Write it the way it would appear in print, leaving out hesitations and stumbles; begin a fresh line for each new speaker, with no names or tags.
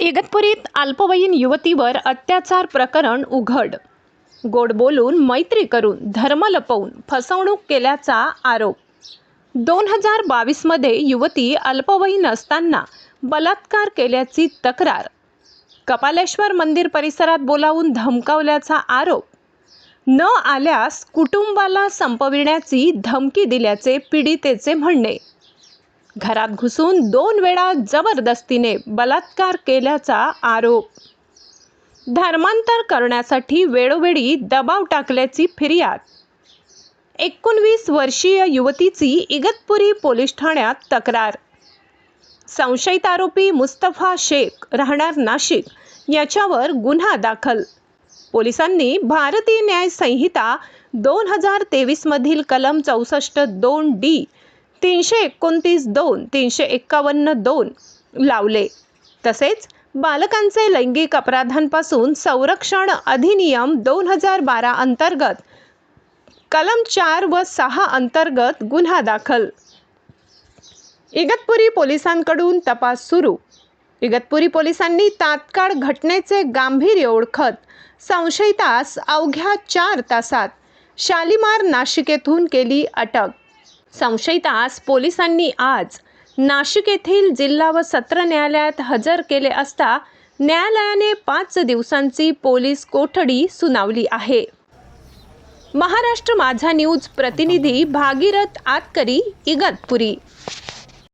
इगतपुरीत अल्पवयीन युवतीवर अत्याचार प्रकरण उघड. गोड बोलून मैत्री करून धर्म लपवून फसवणूक केल्याचा आरोप. 2022 मध्ये युवती अल्पवयीन असताना बलात्कार केल्याची तक्रार. कपालेश्वर मंदिर परिसरात बोलावून धमकावल्याचा आरोप. न आल्यास कुटुंबाला संपविण्याची धमकी दिल्याचे पीडितेचे म्हणणे. घरात घुसून 2 वेळा जबरदस्तीने बलात्कार केल्याचा आरोप. धर्मांतर करण्यासाठी वेळोवेळी दबाव टाकल्याची फिर्याद. 19 वर्षीय युवतीची इगतपुरी पोलीस ठाण्यात तक्रार. संशयित आरोपी मुस्तफा शेख राहणार नाशिक याच्यावर गुन्हा दाखल. पोलिसांनी भारतीय न्याय संहिता 2023 मधील कलम 64(2)D 329(2) 351(2) लावले. तसेच बालकांचे लैंगिक अपराधांपासून संरक्षण अधिनियम 2012 अंतर्गत कलम 4 व 6 अंतर्गत गुन्हा दाखल. इगतपुरी पोलिसांकडून तपास सुरू. इगतपुरी पोलिसांनी तात्काळ घटनेचे गांभीर्य ओळखत संशयितास अवघ्या 4 तासात शालिमार नाशिक येथून केली अटक. संशयितास पोलिसांनी आज नाशिक येथील जिल्हा व सत्र न्यायालयात हजर केले असता न्यायालयाने 5 दिवसांची पोलीस कोठडी सुनावली आहे. महाराष्ट्र माझा न्यूज प्रतिनिधी भागीरथ आतकरी, इगतपुरी.